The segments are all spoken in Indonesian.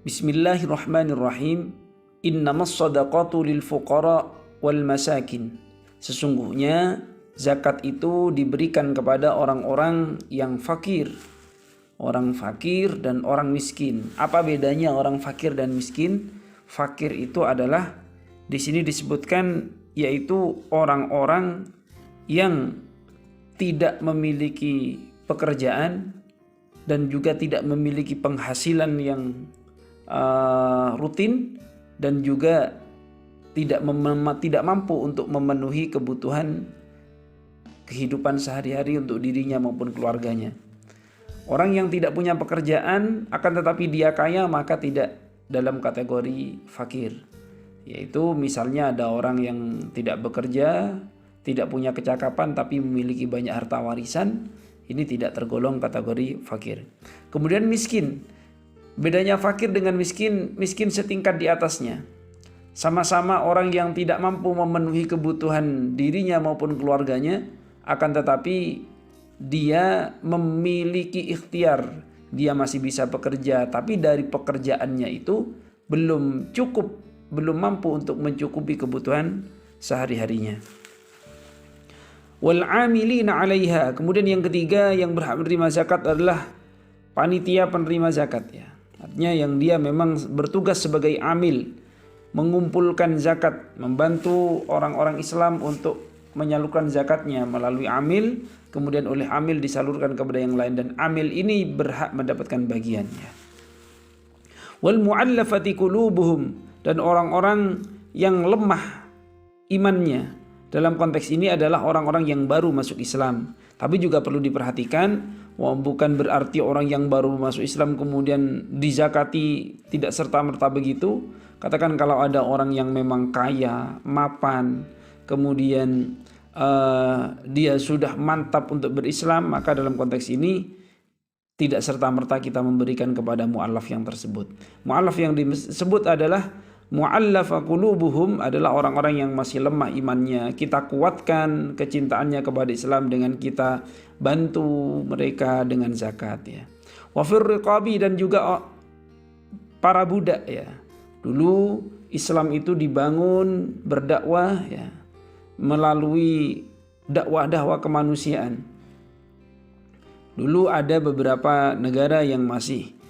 Bismillahirrahmanirrahim. Innamas shadaqatu lil fuqara wal masakin. Sesungguhnya zakat itu diberikan kepada orang-orang yang fakir. Orang fakir dan orang miskin. Apa bedanya orang fakir dan miskin? Fakir itu adalah di sini disebutkan yaitu orang-orang yang tidak memiliki pekerjaan dan juga tidak memiliki penghasilan yang rutin dan juga tidak mampu untuk memenuhi kebutuhan kehidupan sehari-hari untuk dirinya maupun keluarganya. Orang yang tidak punya pekerjaan akan tetapi dia kaya maka tidak dalam kategori fakir. Yaitu misalnya ada orang yang tidak bekerja, tidak punya kecakapan tapi memiliki banyak harta warisan, ini tidak tergolong kategori fakir. Kemudian miskin. Bedanya fakir dengan miskin, miskin setingkat di atasnya. Sama-sama orang yang tidak mampu memenuhi kebutuhan dirinya maupun keluarganya, akan tetapi dia memiliki ikhtiar, dia masih bisa bekerja, tapi dari pekerjaannya itu belum cukup, belum mampu untuk mencukupi kebutuhan sehari-harinya. Wal 'amilina 'alaiha. Kemudian yang ketiga yang berhak menerima zakat adalah panitia penerima zakat ya. Artinya yang dia memang bertugas sebagai amil, mengumpulkan zakat, membantu orang-orang Islam untuk menyalurkan zakatnya melalui amil, kemudian oleh amil disalurkan kepada yang lain dan amil ini berhak mendapatkan bagiannya. Wal mu'allafati qulubuhum, dan orang-orang yang lemah imannya. Dalam konteks ini adalah orang-orang yang baru masuk Islam. Tapi juga perlu diperhatikan, bukan berarti orang yang baru masuk Islam kemudian dizakati tidak serta-merta begitu. Katakan kalau ada orang yang memang kaya, mapan, kemudian dia sudah mantap untuk berislam, maka dalam konteks ini tidak serta-merta kita memberikan kepada mu'allaf yang tersebut. Mu'allaf yang disebut adalah mu'allafa qulubuhum, adalah orang-orang yang masih lemah imannya. Kita kuatkan kecintaannya kepada Islam dengan kita bantu mereka dengan zakat ya. Wa fir riqabi, dan juga para budak ya. Dulu Islam itu dibangun berdakwah ya, melalui dakwah kemanusiaan. Dulu ada beberapa negara yang masih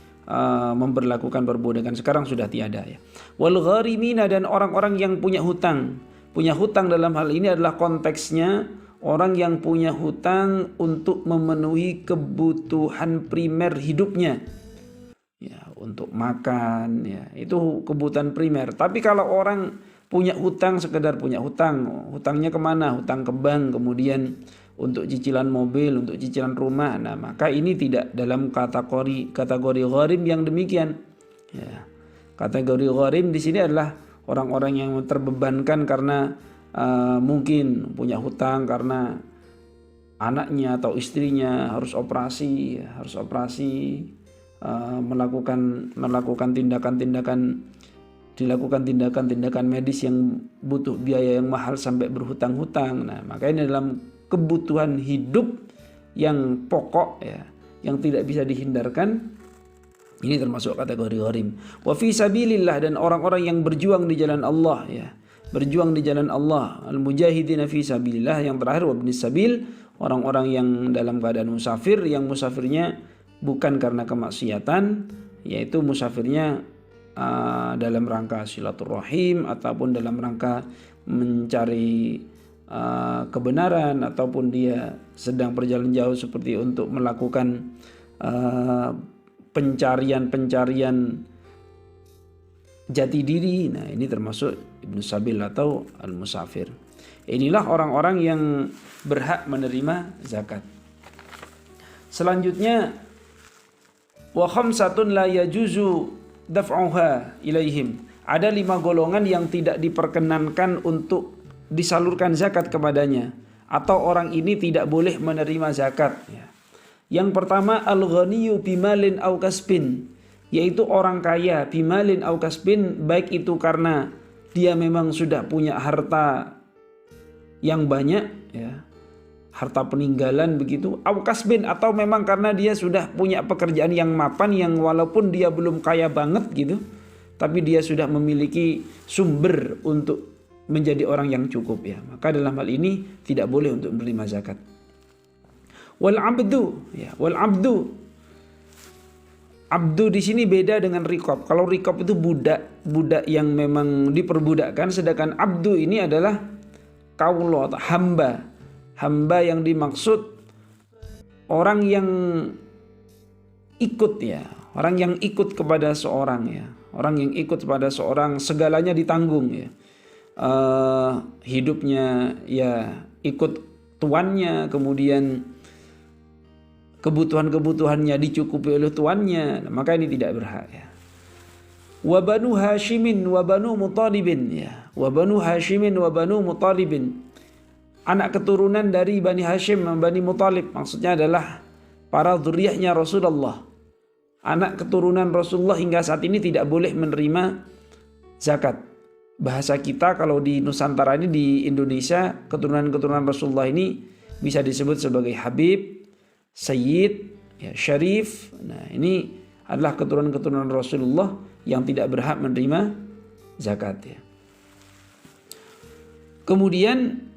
memberlakukan perbudakan, sekarang sudah tiada ya. Wal gharimina, dan orang-orang yang punya hutang. Punya hutang dalam hal ini adalah konteksnya orang yang punya hutang untuk memenuhi kebutuhan primer hidupnya. Ya, untuk makan ya, itu kebutuhan primer. Tapi kalau orang punya hutang, sekedar punya hutang, hutangnya kemana? Hutang ke bank, kemudian untuk cicilan mobil, untuk cicilan rumah. Nah, maka ini tidak dalam kategori gharim yang demikian. Ya. Kategori gharim di sini adalah orang-orang yang terbebankan karena mungkin punya hutang karena anaknya atau istrinya harus operasi, melakukan tindakan medis yang butuh biaya yang mahal sampai berhutang-hutang. Nah, maka ini dalam kebutuhan hidup yang pokok ya, yang tidak bisa dihindarkan, ini termasuk kategori gharim. Wa fi sabilillah, dan orang-orang yang berjuang di jalan Allah ya, berjuang di jalan Allah. Al-mujahidina fi sabilillah, yang terakhir wa ibnis sabil, orang-orang yang dalam keadaan musafir, yang musafirnya bukan karena kemaksiatan, yaitu musafirnya dalam rangka silaturahim ataupun dalam rangka mencari kebenaran, ataupun dia sedang berjalan jauh seperti untuk melakukan pencarian jati diri. Nah, ini termasuk ibnu sabil atau al-musafir. Inilah orang-orang yang berhak menerima zakat. Selanjutnya, wa khamsatun la yajuzu daf'uha ilaihim. Ada 5 golongan yang tidak diperkenankan untuk disalurkan zakat kepadanya, atau orang ini tidak boleh menerima zakat ya. Yang pertama, al-ghaniyyu bimalin aw kasbin, yaitu orang kaya bimalin aw kasbin, baik itu karena dia memang sudah punya harta yang banyak ya, harta peninggalan begitu, au kasbin, atau memang karena dia sudah punya pekerjaan yang mapan, yang walaupun dia belum kaya banget gitu, tapi dia sudah memiliki sumber untuk menjadi orang yang cukup ya. Maka dalam hal ini tidak boleh untuk menerima zakat. Wal abdu ya, wal abdu. Abdu di sini beda dengan rikob. Kalau rikob itu budak yang memang diperbudakkan, sedangkan abdu ini adalah kaulo atau hamba. Hamba yang dimaksud orang yang ikut ya, orang yang ikut kepada seorang ya, orang yang ikut kepada seorang, segalanya ditanggung ya, hidupnya ya ikut tuannya, kemudian kebutuhannya dicukupi oleh tuannya, maka ini tidak berhak ya. Wa banu Hashimin wa banu Muthalibin ya, wa banu Hashimin wa banu Muthalibin. Anak keturunan dari Bani Hashim dan Bani Muthalib, maksudnya adalah para zuriyahnya Rasulullah. Anak keturunan Rasulullah hingga saat ini tidak boleh menerima zakat. Bahasa kita kalau di Nusantara ini, di Indonesia, keturunan-keturunan Rasulullah ini bisa disebut sebagai Habib, Sayyid, ya, Syarif. Nah, ini adalah keturunan-keturunan Rasulullah yang tidak berhak menerima zakat ya. Kemudian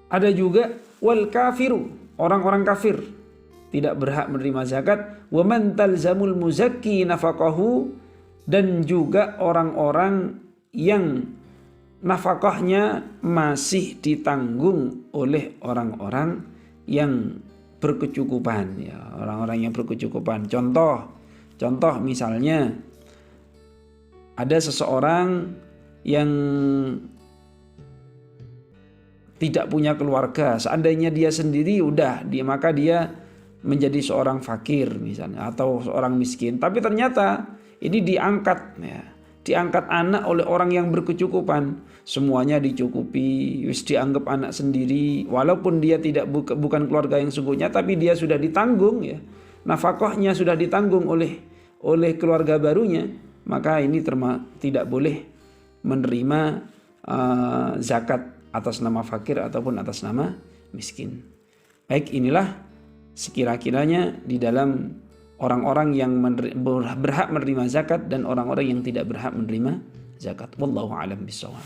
ada juga wal kafiru, orang-orang kafir tidak berhak menerima zakat. Wa man talzamul muzakki nafaqahu, dan juga orang-orang yang nafkahnya masih ditanggung oleh orang-orang yang berkecukupan ya, orang-orang yang berkecukupan. Contoh misalnya ada seseorang yang tidak punya keluarga, seandainya dia sendiri maka dia menjadi seorang fakir misalnya, atau seorang miskin, tapi ternyata ini diangkat anak oleh orang yang berkecukupan, semuanya dicukupi, dianggap anak sendiri, walaupun dia bukan keluarga yang sungguhnya, tapi dia sudah ditanggung ya, nafkahnya sudah ditanggung oleh keluarga barunya, maka ini tidak boleh menerima zakat atas nama fakir ataupun atas nama miskin. Baik, inilah sekira-kiranya di dalam orang-orang yang berhak menerima zakat dan orang-orang yang tidak berhak menerima zakat. Wallahu a'lam bishawab.